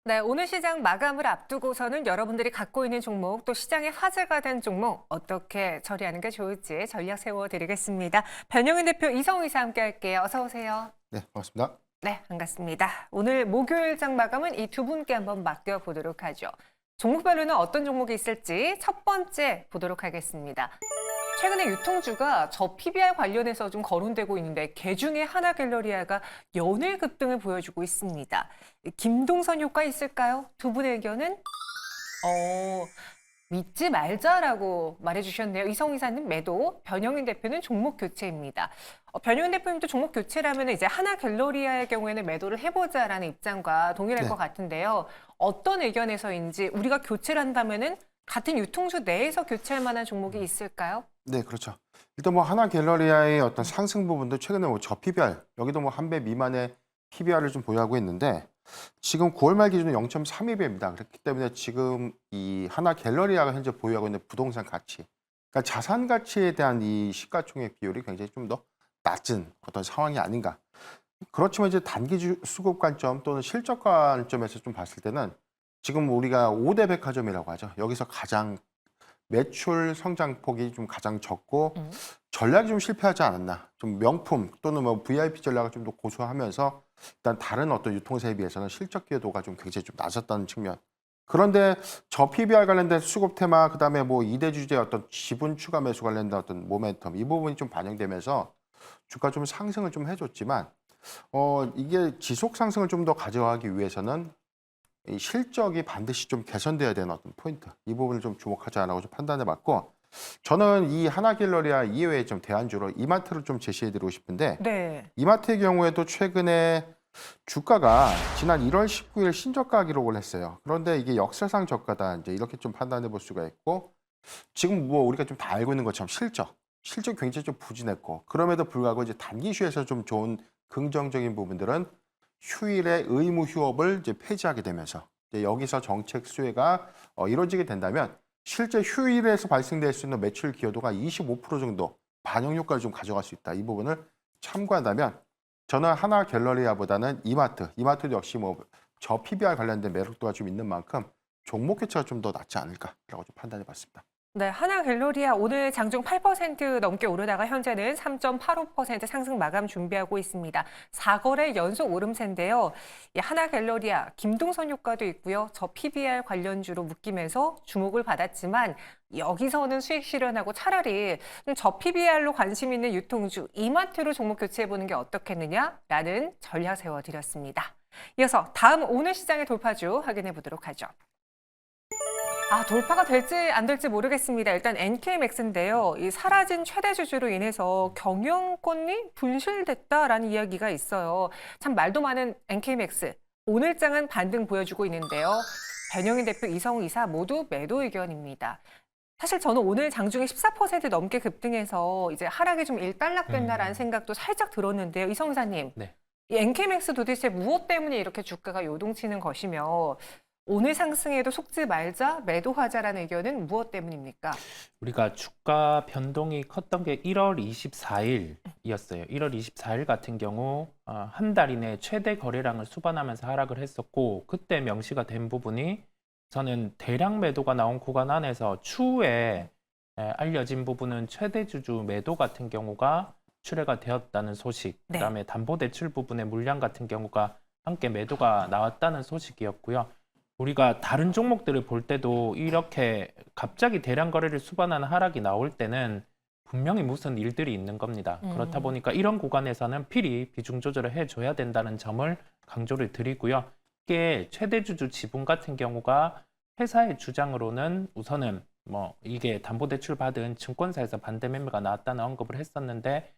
네, 오늘 시장 마감을 앞두고서는 여러분들이 갖고 있는 종목 또 시장의 화제가 된 종목 어떻게 처리하는 게 좋을지 전략 세워드리겠습니다. 변영인 대표 이성우 이사 함께 할게요. 어서 오세요. 네, 반갑습니다. 네, 반갑습니다. 오늘 목요일장 마감은 이 두 분께 한번 맡겨보도록 하죠. 종목별로는 어떤 종목이 있을지 첫 번째 보도록 하겠습니다. 최근에 유통주가 저 PBR 관련해서 좀 거론되고 있는데 그중에 하나갤러리아가 연일 급등을 보여주고 있습니다. 김동선 효과 있을까요? 두 분의 의견은? 믿지 말자라고 말해주셨네요. 이성 이사님 매도, 변영인 대표는 종목 교체입니다. 변영인 대표님도 종목 교체라면 이제 하나갤러리아의 경우에는 매도를 해보자라는 입장과 동일할 네. 것 같은데요. 어떤 의견에서인지 우리가 교체를 한다면은 같은 유통주 내에서 교체할 만한 종목이 있을까요? 네, 그렇죠. 일단 뭐 하나갤러리아의 어떤 상승 부분도 최근에 뭐 저PBR, 여기도 뭐 한 배 미만의 PBR을 좀 보유하고 있는데 지금 9월 말 기준으로 0.32배입니다. 그렇기 때문에 지금 이 하나갤러리아가 현재 보유하고 있는 부동산 가치, 그러니까 자산 가치에 대한 이 시가총액 비율이 굉장히 좀 더 낮은 어떤 상황이 아닌가. 그렇지만 이제 단기 수급 관점 또는 실적 관점에서 좀 봤을 때는 지금 우리가 5대 백화점이라고 하죠. 여기서 가장 매출 성장폭이 좀 가장 적고 전략이 좀 실패하지 않았나. 좀 명품 또는 뭐 VIP 전략을 좀 더 고수하면서 일단 다른 어떤 유통사에 비해서는 실적 기여도가 좀 굉장히 좀 낮았다는 측면. 그런데 저 PBR 관련된 수급 테마, 그다음에 뭐 2대 주제 어떤 지분 추가 매수 관련된 어떤 모멘텀 이 부분이 좀 반영되면서 주가 좀 상승을 좀 해줬지만 이게 지속 상승을 좀 더 가져가기 위해서는 이 실적이 반드시 좀 개선돼야 되는 어떤 포인트, 이 부분을 좀 주목하자라고 좀 판단해 봤고, 저는 이 하나갤러리아 이외에 좀 대안주로 이마트를 좀 제시해 드리고 싶은데, 네. 이마트의 경우에도 최근에 주가가 지난 1월 19일 신저가 기록을 했어요. 그런데 이게 역사상 저가다, 이제 이렇게 좀 판단해 볼 수가 있고, 지금 뭐 우리가 좀 다 알고 있는 것처럼 실적 굉장히 좀 부진했고, 그럼에도 불구하고 이제 단기 이슈에서 좀 좋은 긍정적인 부분들은 휴일에 의무 휴업을 이제 폐지하게 되면서 이제 여기서 정책 수혜가 이루어지게 된다면 실제 휴일에서 발생될 수 있는 매출 기여도가 25% 정도 반영 효과를 좀 가져갈 수 있다. 이 부분을 참고한다면 저는 하나갤러리아보다는 이마트도 역시 뭐 저 PBR 관련된 매력도가 좀 있는 만큼 종목 교체가 좀 더 낫지 않을까라고 좀 판단해 봤습니다. 네, 하나갤러리아 오늘 장중 8% 넘게 오르다가 현재는 3.85% 상승 마감 준비하고 있습니다. 4거래 연속 오름세인데요. 이 하나갤러리아 김동선 효과도 있고요. 저 PBR 관련주로 묶이면서 주목을 받았지만 여기서는 수익 실현하고 차라리 저 PBR로 관심 있는 유통주 이마트로 종목 교체해보는 게 어떻겠느냐라는 전략 세워드렸습니다. 이어서 다음 오늘 시장의 돌파주 확인해 보도록 하죠. 돌파가 될지 안 될지 모르겠습니다. 일단 NK맥스인데요. 이 사라진 최대 주주로 인해서 경영권이 분실됐다라는 이야기가 있어요. 참 말도 많은 NK맥스. 오늘장은 반등 보여주고 있는데요. 변영인 대표, 이성우 이사 모두 매도 의견입니다. 사실 저는 오늘 장중에 14% 넘게 급등해서 이제 하락이 좀 일단락됐나라는 생각도 살짝 들었는데요. 이성우 이사님, 네. 이 NK맥스 도대체 무엇 때문에 이렇게 주가가 요동치는 것이며 오늘 상승에도 속지 말자, 매도하자라는 의견은 무엇 때문입니까? 우리가 주가 변동이 컸던 게 1월 24일이었어요. 1월 24일 같은 경우 한 달 이내 최대 거래량을 수반하면서 하락을 했었고, 그때 명시가 된 부분이 저는 대량 매도가 나온 구간 안에서 추후에 알려진 부분은 최대 주주 매도 같은 경우가 출회가 되었다는 소식, 네. 그다음에 담보대출 부분의 물량 같은 경우가 함께 매도가 나왔다는 소식이었고요. 우리가 다른 종목들을 볼 때도 이렇게 갑자기 대량 거래를 수반하는 하락이 나올 때는 분명히 무슨 일들이 있는 겁니다. 그렇다 보니까 이런 구간에서는 필히 비중 조절을 해줘야 된다는 점을 강조를 드리고요. 이게 최대 주주 지분 같은 경우가 회사의 주장으로는 우선은 뭐 이게 담보대출 받은 증권사에서 반대 매매가 나왔다는 언급을 했었는데,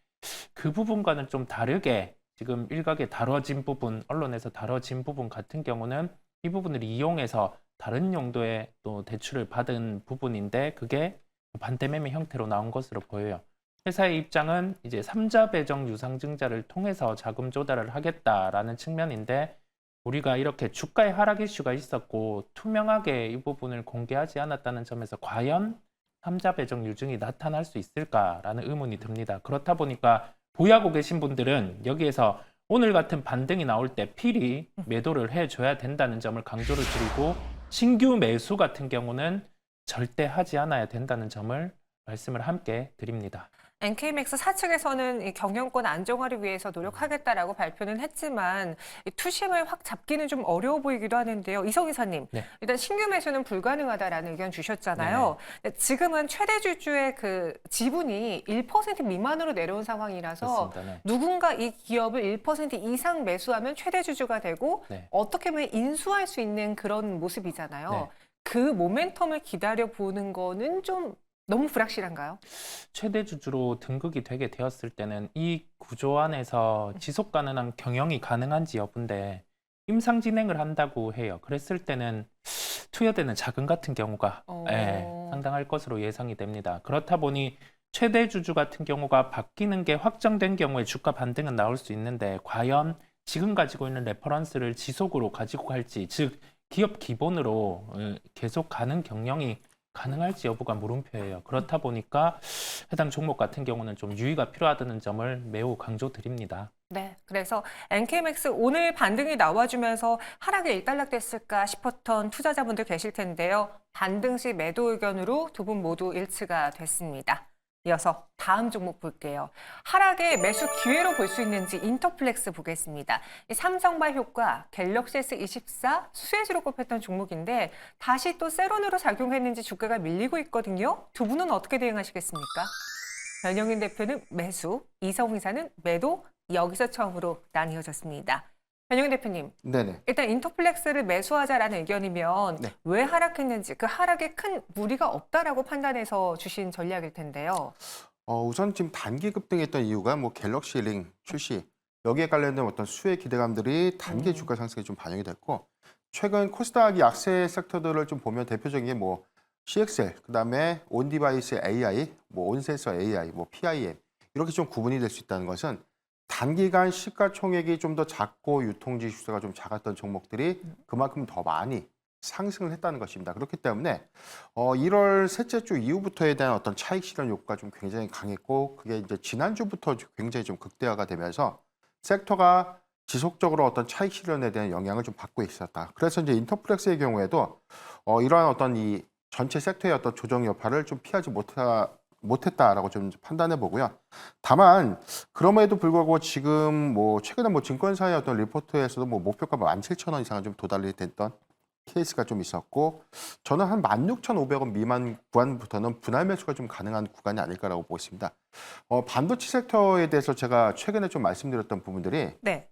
그 부분과는 좀 다르게 지금 일각에 다뤄진 부분, 언론에서 다뤄진 부분 같은 경우는 이 부분을 이용해서 다른 용도의 또 대출을 받은 부분인데 그게 반대 매매 형태로 나온 것으로 보여요. 회사의 입장은 이제 3자 배정 유상증자를 통해서 자금 조달을 하겠다라는 측면인데, 우리가 이렇게 주가의 하락 이슈가 있었고 투명하게 이 부분을 공개하지 않았다는 점에서 과연 3자 배정 유증이 나타날 수 있을까라는 의문이 듭니다. 그렇다 보니까 보유하고 계신 분들은 여기에서 오늘 같은 반등이 나올 때 필히 매도를 해줘야 된다는 점을 강조를 드리고 신규 매수 같은 경우는 절대 하지 않아야 된다는 점을 말씀을 함께 드립니다. NK맥스 사측에서는 이 경영권 안정화를 위해서 노력하겠다라고 발표는 했지만 이 투심을 확 잡기는 좀 어려워 보이기도 하는데요. 이성 이사님, 네. 일단 신규 매수는 불가능하다라는 의견 주셨잖아요. 근데 지금은 최대 주주의 그 지분이 1% 미만으로 내려온 상황이라서 그렇습니다. 네. 누군가 이 기업을 1% 이상 매수하면 최대 주주가 되고 네. 어떻게 보면 인수할 수 있는 그런 모습이잖아요. 네. 그 모멘텀을 기다려 보는 거는 좀 너무 불확실한가요? 최대 주주로 등극이 되게 되었을 때는 이 구조 안에서 지속 가능한 경영이 가능한지 여부인데 임상 진행을 한다고 해요. 그랬을 때는 투여되는 자금 같은 경우가 상당할 것으로 예상이 됩니다. 그렇다 보니 최대 주주 같은 경우가 바뀌는 게 확정된 경우에 주가 반등은 나올 수 있는데 과연 지금 가지고 있는 레퍼런스를 지속으로 가지고 갈지, 즉 기업 기본으로 계속 가는 경영이 가능할지 여부가 물음표예요. 그렇다 보니까 해당 종목 같은 경우는 좀 유의가 필요하다는 점을 매우 강조드립니다. 네, 그래서 NK맥스 오늘 반등이 나와주면서 하락에 일단락됐을까 싶었던 투자자분들 계실 텐데요. 반등 시 매도 의견으로 두 분 모두 일치가 됐습니다. 이어서 다음 종목 볼게요. 하락의 매수 기회로 볼 수 있는지 인터플렉스 보겠습니다. 이 삼성발 효과, 갤럭시 S24 수혜주로 꼽혔던 종목인데 다시 또 세론으로 작용했는지 주가가 밀리고 있거든요. 두 분은 어떻게 대응하시겠습니까? 변영인 대표는 매수, 이성훈 이사는 매도, 여기서 처음으로 나뉘어졌습니다. 변영인 대표님, 네네. 일단 인터플렉스를 매수하자라는 의견이면 네. 왜 하락했는지 그 하락에 큰 무리가 없다라고 판단해서 주신 전략일 텐데요. 우선 지금 단기 급등했던 이유가 뭐 갤럭시 링 출시 여기에 관련된 어떤 수혜 기대감들이 단기 주가 상승에 좀 반영이 됐고 최근 코스닥 약세 섹터들을 좀 보면 대표적인 게 뭐 CXL, 그다음에 온 디바이스 AI, 뭐 온센서 AI, 뭐 PIM 이렇게 좀 구분이 될 수 있다는 것은 단기간 시가총액이 좀 더 작고 유통지 수가 좀 작았던 종목들이 그만큼 더 많이 상승을 했다는 것입니다. 그렇기 때문에 1월 셋째 주 이후부터에 대한 어떤 차익 실현 효과가 좀 굉장히 강했고 그게 이제 지난주부터 굉장히 좀 극대화가 되면서 섹터가 지속적으로 어떤 차익 실현에 대한 영향을 좀 받고 있었다. 그래서 이제 인터플렉스의 경우에도 이러한 어떤 이 전체 섹터의 어떤 조정 여파를 좀 피하지 못했다라고 좀 판단해 보고요. 다만 그럼에도 불구하고 지금 뭐 최근에 뭐 증권사의 어떤 리포트에서도 뭐 목표가 17,000원 이상은 좀 도달이 됐던 케이스가 좀 있었고 저는 한 16,500원 미만 구간부터는 분할 매수가 좀 가능한 구간이 아닐까라고 보고 있습니다. 반도체 섹터에 대해서 제가 최근에 좀 말씀드렸던 부분들이 네.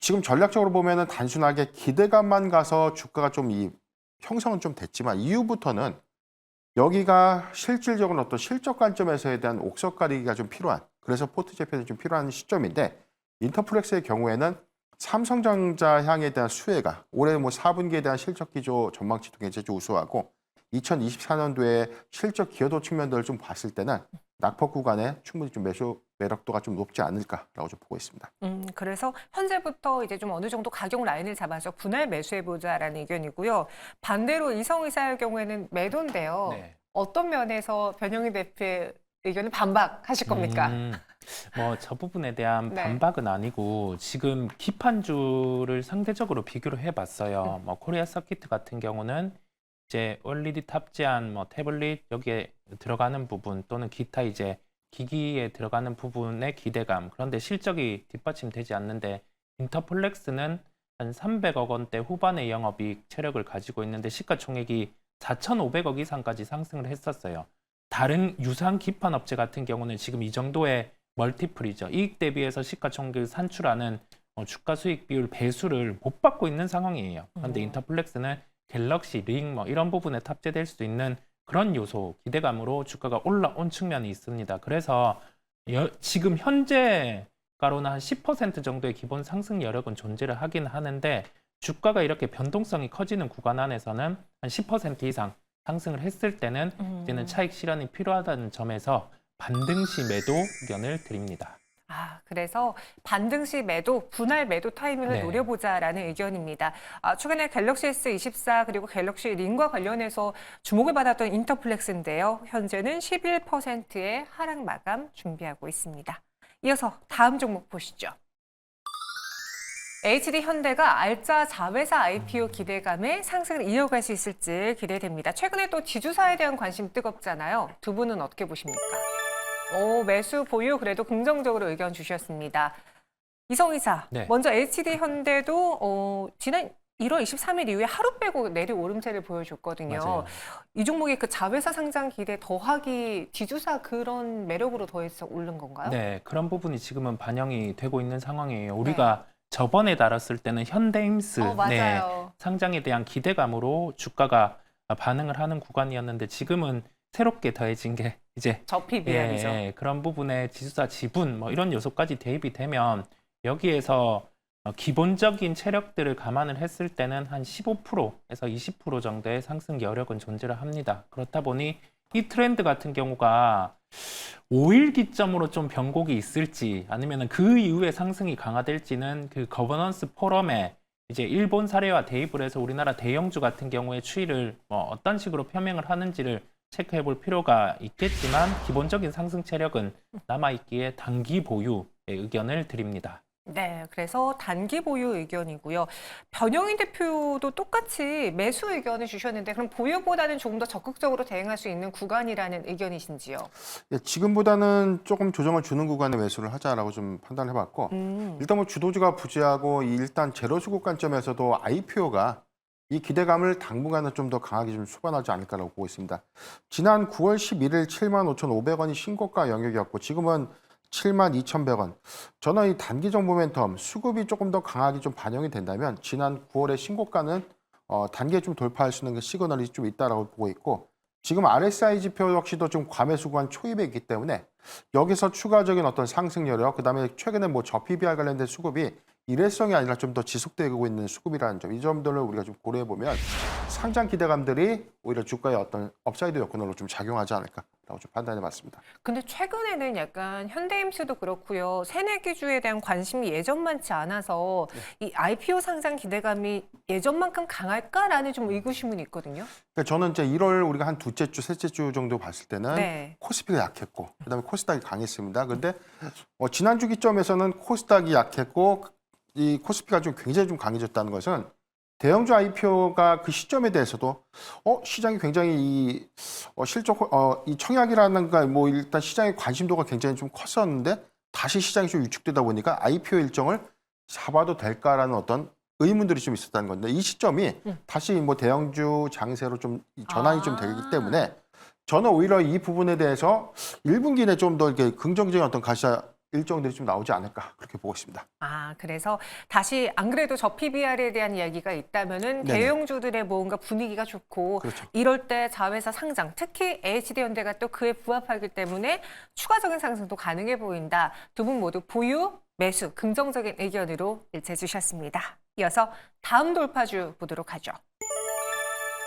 지금 전략적으로 보면은 단순하게 기대감만 가서 주가가 좀 이 형성은 좀 됐지만 이후부터는 여기가 실질적인 어떤 실적 관점에서에 대한 옥석 가리기가 좀 필요한 그래서 포트 재편이 좀 필요한 시점인데 인터플렉스의 경우에는 삼성전자 향에 대한 수혜가 올해 뭐 4분기에 대한 실적 기조 전망치도 굉장히 좀 우수하고 2024년도에 실적 기여도 측면들을 좀 봤을 때는 낙폭 구간에 충분히 좀 매수 매력도가 좀 높지 않을까라고 좀 보고 있습니다. 그래서 현재부터 이제 좀 어느 정도 가격 라인을 잡아서 분할 매수해보자라는 의견이고요. 반대로 이성 의사의 경우에는 매도인데요. 네. 어떤 면에서 변영희 대표의 의견을 반박하실 겁니까? 뭐 저 부분에 대한 네. 반박은 아니고 지금 기판주를 상대적으로 비교를 해봤어요. 뭐 코리아 서킷 같은 경우는 이제 OLED 탑재한 뭐 태블릿 여기에 들어가는 부분 또는 기타 이제 기기에 들어가는 부분의 기대감 그런데 실적이 뒷받침되지 않는데 인터플렉스는 한 300억 원대 후반의 영업이익 체력을 가지고 있는데 시가총액이 4,500억 이상까지 상승을 했었어요. 다른 유사한 기판 업체 같은 경우는 지금 이 정도의 멀티플이죠. 이익 대비해서 시가총액을 산출하는 주가 수익 비율 배수를 못 받고 있는 상황이에요. 그런데 인터플렉스는 갤럭시 링 뭐 이런 부분에 탑재될 수 있는 그런 요소 기대감으로 주가가 올라온 측면이 있습니다. 그래서 지금 현재가로는 한 10% 정도의 기본 상승 여력은 존재를 하긴 하는데 주가가 이렇게 변동성이 커지는 구간 안에서는 한 10% 이상 상승을 했을 때는 이제는 차익 실현이 필요하다는 점에서 반등 시 매도 의견을 드립니다. 그래서 반등 시 매도, 분할 매도 타이밍을 네. 노려보자라는 의견입니다. 최근에 갤럭시 S24 그리고 갤럭시 링과 관련해서 주목을 받았던 인터플렉스인데요. 현재는 11%의 하락 마감 준비하고 있습니다. 이어서 다음 종목 보시죠. HD 현대가 알짜 자회사 IPO 기대감에 상승을 이어갈 수 있을지 기대됩니다. 최근에 또 지주사에 대한 관심 뜨겁잖아요. 두 분은 어떻게 보십니까? 매수 보유 그래도 긍정적으로 의견 주셨습니다. 이성 이사, 네. 먼저 HD 현대도 지난 1월 23일 이후에 하루 빼고 내리 오름세를 보여줬거든요. 맞아요. 이 종목이 그 자회사 상장 기대 더하기 지주사 그런 매력으로 더해서 오른 건가요? 네, 그런 부분이 지금은 반영이 되고 있는 상황이에요. 우리가 저번에 다뤘을 때는 현대임스 네, 맞아요. 상장에 대한 기대감으로 주가가 반응을 하는 구간이었는데 지금은 새롭게 더해진 게 이제 저피 비약이죠. 그런 부분에 지수사 지분 뭐 이런 요소까지 대입이 되면 여기에서 기본적인 체력들을 감안을 했을 때는 한 15%에서 20% 정도의 상승 여력은 존재를 합니다. 그렇다 보니 이 트렌드 같은 경우가 5일 기점으로 좀 변곡이 있을지 아니면 그 이후에 상승이 강화될지는 그 거버넌스 포럼에 이제 일본 사례와 대입을 해서 우리나라 대형주 같은 경우에 추이를 어떤 식으로 표명을 하는지를 체크해 볼 필요가 있겠지만 기본적인 상승 체력은 남아있기에 단기 보유의 의견을 드립니다. 네, 그래서 단기 보유 의견이고요. 변영인 대표도 똑같이 매수 의견을 주셨는데 그럼 보유보다는 조금 더 적극적으로 대응할 수 있는 구간이라는 의견이신지요? 예, 지금보다는 조금 조정을 주는 구간에 매수를 하자라고 좀 판단해봤고 일단 뭐 주도주가 부재하고 이 일단 제로 수급 관점에서도 IPO가 이 기대감을 당분간은 좀 더 강하게 좀 수반하지 않을까라고 보고 있습니다. 지난 9월 11일 75,500원이 신고가 영역이었고 지금은 72,100원. 저는 이 단기 정보 모멘텀 수급이 조금 더 강하게 좀 반영이 된다면 지난 9월의 신고가는 단기에 좀 돌파할 수 있는 그 시그널이 좀 있다라고 보고 있고 지금 RSI 지표 역시도 좀 과매수 구간 초입에 있기 때문에 여기서 추가적인 어떤 상승 여력 그다음에 최근에 뭐 저PBR 관련된 수급이 일회성이 아니라 좀 더 지속되고 있는 수급이라는 점, 이 점들을 우리가 좀 고려해 보면 상장 기대감들이 오히려 주가의 어떤 업사이드 여건으로 좀 작용하지 않을까라고 좀 판단해 봤습니다. 근데 최근에는 약간 현대임스도 그렇고요. 새내기주에 대한 관심이 예전만치 않아서 이 IPO 상장 기대감이 예전만큼 강할까라는 좀 의구심은 있거든요. 그러니까 저는 이제 1월 우리가 한 두째 주, 셋째 주 정도 봤을 때는 네. 코스피가 약했고 그다음에 코스닥이 강했습니다. 근데 지난주 기점에서는 코스닥이 약했고 이 코스피가 좀 굉장히 좀 강해졌다는 것은 대형주 IPO가 그 시점에 대해서도 시장이 굉장히 이 이 청약이라는 뭐 일단 시장의 관심도가 굉장히 좀 컸었는데 다시 시장이 좀 위축되다 보니까 IPO 일정을 잡아도 될까라는 어떤 의문들이 좀 있었다는 건데 이 시점이 다시 뭐 대형주 장세로 좀 전환이 좀 되기 때문에 저는 오히려 이 부분에 대해서 1분기 내에 좀 더 이렇게 긍정적인 어떤 가시화 일정들이 좀 나오지 않을까 그렇게 보고 있습니다. 그래서 다시 안 그래도 저 PBR에 대한 이야기가 있다면은 네네. 대형주들의 뭔가 분위기가 좋고 그렇죠. 이럴 때 자회사 상장, 특히 HD현대가 또 그에 부합하기 때문에 추가적인 상승도 가능해 보인다. 두 분 모두 보유, 매수, 긍정적인 의견으로 일치해 주셨습니다. 이어서 다음 돌파주 보도록 하죠.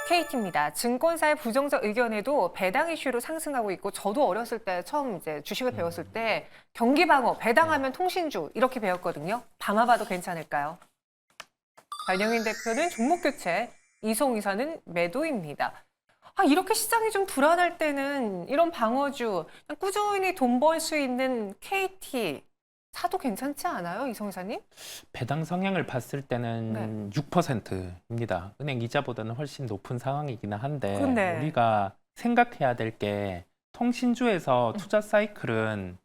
KT입니다. 증권사의 부정적 의견에도 배당 이슈로 상승하고 있고 저도 어렸을 때 처음 이제 주식을 배웠을 때 경기 방어, 배당하면 통신주 이렇게 배웠거든요. 담아봐도 괜찮을까요? 변영인 대표는 종목 교체, 이송 이사는 매도입니다. 이렇게 시장이 좀 불안할 때는 이런 방어주, 그냥 꾸준히 돈 벌 수 있는 KT 사도 괜찮지 않아요, 이성 이사님? 배당 성향을 봤을 때는 6%입니다. 은행 이자보다는 훨씬 높은 상황이기는 한데 근데. 우리가 생각해야 될 게 통신주에서 투자 사이클은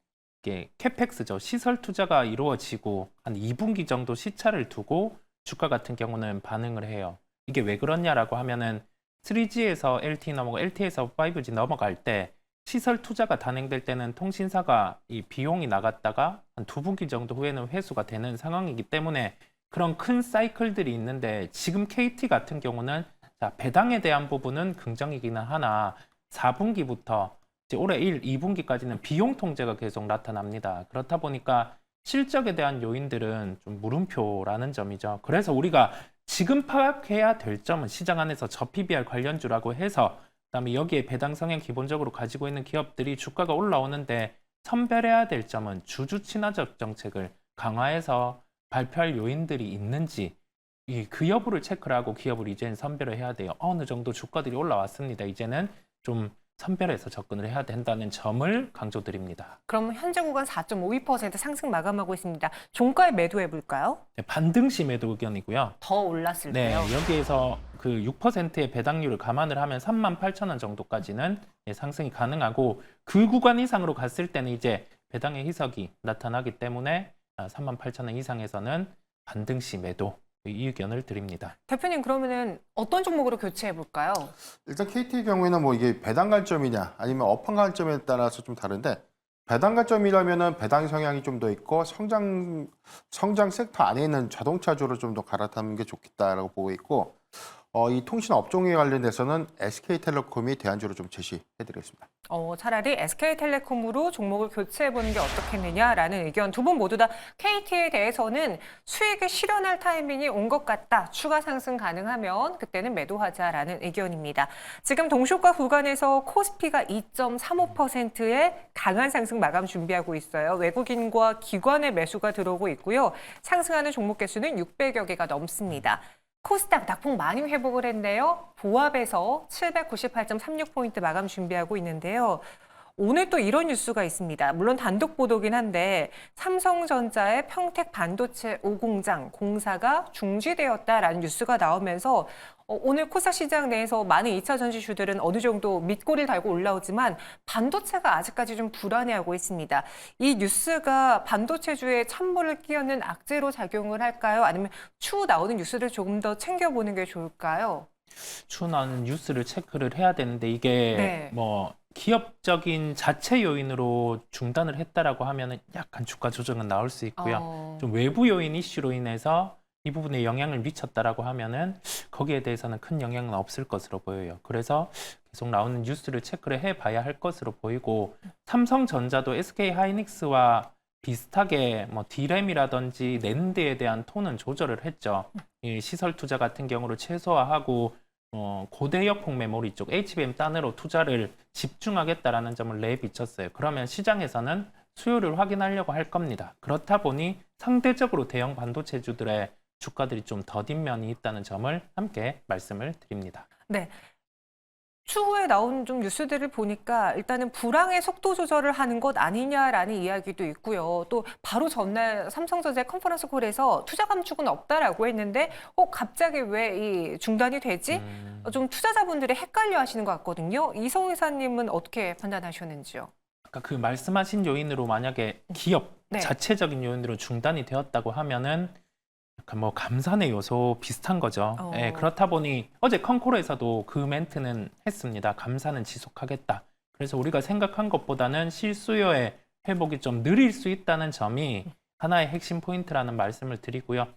이게 캐펙스죠. 시설 투자가 이루어지고 한 2분기 정도 시차를 두고 주가 같은 경우는 반응을 해요. 이게 왜 그러냐라고 하면은 3G에서 LTE 넘어가고 LTE에서 5G 넘어갈 때 시설 투자가 단행될 때는 통신사가 이 비용이 나갔다가 한 2분기 정도 후에는 회수가 되는 상황이기 때문에 그런 큰 사이클들이 있는데 지금 KT 같은 경우는 배당에 대한 부분은 긍정이기는 하나 4분기부터 이제 올해 2분기까지는 비용 통제가 계속 나타납니다. 그렇다 보니까 실적에 대한 요인들은 좀 물음표라는 점이죠. 그래서 우리가 지금 파악해야 될 점은 시장 안에서 저PBR 관련주라고 해서 그다음에 여기에 배당 성향 기본적으로 가지고 있는 기업들이 주가가 올라오는데 선별해야 될 점은 주주 친화적 정책을 강화해서 발표할 요인들이 있는지 그 여부를 체크를 하고 기업을 이제는 선별을 해야 돼요. 어느 정도 주가들이 올라왔습니다. 이제는 좀 선별해서 접근을 해야 된다는 점을 강조드립니다. 그럼 현재 구간 4.52% 상승 마감하고 있습니다. 종가에 매도해 볼까요? 네, 반등시 매도 의견이고요. 더 올랐을 네, 때요. 여기에서 그 6%의 배당률을 감안을 하면 38,000원 정도까지는 상승이 가능하고 그 구간 이상으로 갔을 때는 이제 배당의 희석이 나타나기 때문에 38,000원 이상에서는 반등시 매도 이 의견을 드립니다. 대표님 그러면은 어떤 종목으로 교체해 볼까요? 일단 KT의 경우에는 뭐 이게 배당 관점이냐 아니면 업황 관점에 따라서 좀 다른데 배당 관점이라면은 배당 성향이 좀 더 있고 성장 섹터 안에 있는 자동차주로 좀 더 갈아타는 게 좋겠다라고 보고 있고 이 통신 업종에 관련돼서는 SK텔레콤이 대안주로 좀 제시해드리겠습니다. 차라리 SK텔레콤으로 종목을 교체해 보는 게 어떻겠느냐라는 의견. 두 분 모두 다 KT에 대해서는 수익을 실현할 타이밍이 온 것 같다. 추가 상승 가능하면 그때는 매도하자라는 의견입니다. 지금 동시효과 구간에서 코스피가 2.35%의 강한 상승 마감 준비하고 있어요. 외국인과 기관의 매수가 들어오고 있고요. 상승하는 종목 개수는 600여 개가 넘습니다. 코스닥 낙폭 많이 회복을 했네요. 보합에서 798.36포인트 마감 준비하고 있는데요. 오늘 또 이런 뉴스가 있습니다. 물론 단독 보도긴 한데 삼성전자의 평택 반도체 5공장 공사가 중지되었다라는 뉴스가 나오면서 오늘 코스닥 시장 내에서 많은 2차 전지주들은 어느 정도 밑꼬리를 달고 올라오지만 반도체가 아직까지 좀 불안해하고 있습니다. 이 뉴스가 반도체주에 찬물을 끼얹는 악재로 작용을 할까요? 아니면 추후 나오는 뉴스를 조금 더 챙겨보는 게 좋을까요? 추후 나오는 뉴스를 체크를 해야 되는데 이게 네. 뭐 기업적인 자체 요인으로 중단을 했다라고 하면은 약간 주가 조정은 나올 수 있고요. 좀 외부 요인 이슈로 인해서 이 부분에 영향을 미쳤다라고 하면은 거기에 대해서는 큰 영향은 없을 것으로 보여요. 그래서 계속 나오는 뉴스를 체크를 해봐야 할 것으로 보이고 삼성전자도 SK 하이닉스와 비슷하게 뭐 D램이라든지 낸드에 대한 톤은 조절을 했죠. 이 시설 투자 같은 경우를 최소화하고 고대역폭 메모리 쪽 HBM 단으로 투자를 집중하겠다라는 점을 내비쳤어요. 그러면 시장에서는 수요를 확인하려고 할 겁니다. 그렇다 보니 상대적으로 대형 반도체주들의 주가들이 좀 더딘 면이 있다는 점을 함께 말씀을 드립니다. 네. 추후에 나온 좀 뉴스들을 보니까 일단은 불황의 속도 조절을 하는 것 아니냐라는 이야기도 있고요. 또 바로 전날 삼성전자 컨퍼런스 콜에서 투자 감축은 없다라고 했는데 갑자기 왜 이 중단이 되지? 좀 투자자분들이 헷갈려 하시는 것 같거든요. 이성 이사님은 어떻게 판단하셨는지요? 아까 그 말씀하신 요인으로 만약에 기업 네. 자체적인 요인으로 중단이 되었다고 하면은 약간 뭐 감산의 요소 비슷한 거죠. 예, 그렇다 보니 어제 컨콜에서도 그 멘트는 했습니다. 감산은 지속하겠다. 그래서 우리가 생각한 것보다는 실수요의 회복이 좀 느릴 수 있다는 점이 하나의 핵심 포인트라는 말씀을 드리고요.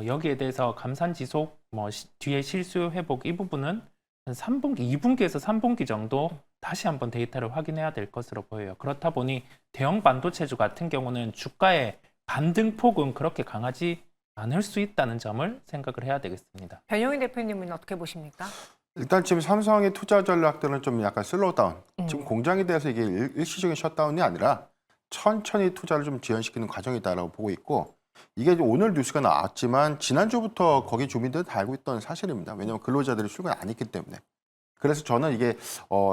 여기에 대해서 감산 지속, 뒤에 실수요 회복 이 부분은 한 3분기, 2분기에서 3분기 정도 다시 한번 데이터를 확인해야 될 것으로 보여요. 그렇다 보니 대형 반도체주 같은 경우는 주가의 반등폭은 그렇게 강하지 않을 수 있다는 점을 생각을 해야 되겠습니다. 변영인 대표님은 어떻게 보십니까? 일단 지금 삼성의 투자 전략들은 좀 약간 슬로우다운. 지금 공장에 대해서 이게 일시적인 셧다운이 아니라 천천히 투자를 좀 지연시키는 과정이다라고 보고 있고 이게 오늘 뉴스가 나왔지만 지난주부터 거기 주민들은 다 알고 있던 사실입니다. 왜냐하면 근로자들이 출근 안 했기 때문에. 그래서 저는 이게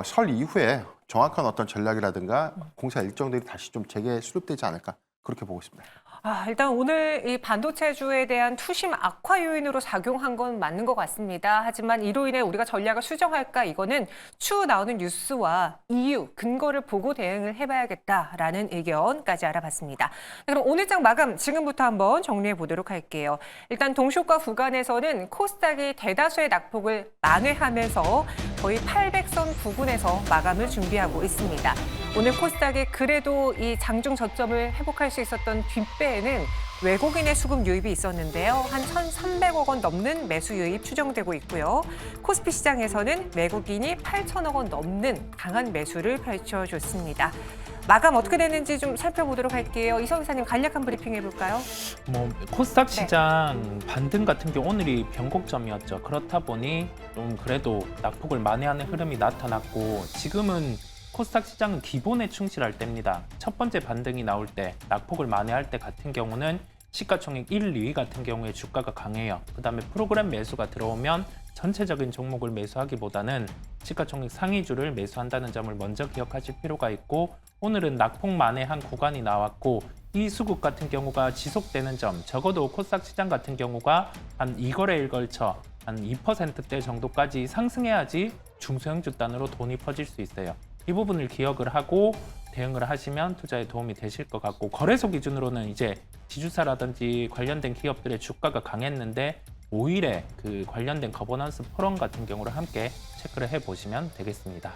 설 이후에 정확한 어떤 전략이라든가 공사 일정들이 다시 좀 재개수립되지 않을까 그렇게 보고 있습니다. 일단 오늘 이 반도체주에 대한 투심 악화 요인으로 작용한 건 맞는 것 같습니다. 하지만 이로 인해 우리가 전략을 수정할까 이거는 추후 나오는 뉴스와 이유, 근거를 보고 대응을 해봐야겠다라는 의견까지 알아봤습니다. 그럼 오늘 장 마감 지금부터 한번 정리해 보도록 할게요. 일단 동시효과 구간에서는 코스닥이 대다수의 낙폭을 만회하면서 거의 800선 부근에서 마감을 준비하고 있습니다. 오늘 코스닥이 그래도 이 장중 저점을 회복할 수 있었던 뒷배에는 외국인의 수급 유입이 있었는데요. 한 1,300억 원 넘는 매수 유입 추정되고 있고요. 코스피 시장에서는 외국인이 8천억 원 넘는 강한 매수를 펼쳐줬습니다. 마감 어떻게 되는지 좀 살펴보도록 할게요. 이성 이사님 간략한 브리핑 해볼까요? 코스닥 시장 반등 같은 경우 오늘이 변곡점이었죠. 그렇다 보니 좀 그래도 낙폭을 만회하는 흐름이 나타났고 지금은 코스닥 시장은 기본에 충실할 때입니다. 첫 번째 반등이 나올 때, 낙폭을 만회할 때 같은 경우는 시가총액 1, 2위 같은 경우에 주가가 강해요. 그 다음에 프로그램 매수가 들어오면 전체적인 종목을 매수하기보다는 시가총액 상위주를 매수한다는 점을 먼저 기억하실 필요가 있고, 오늘은 낙폭 만회한 구간이 나왔고 이 수급 같은 경우가 지속되는 점, 적어도 코스닥 시장 같은 경우가 한 2거래일 걸쳐 한 2%대 정도까지 상승해야지 중소형주 단으로 돈이 퍼질 수 있어요. 이 부분을 기억을 하고 대응을 하시면 투자에 도움이 되실 것 같고, 거래소 기준으로는 이제 지주사라든지 관련된 기업들의 주가가 강했는데 5일에 그 관련된 거버넌스 포럼 같은 경우를 함께 체크를 해보시면 되겠습니다.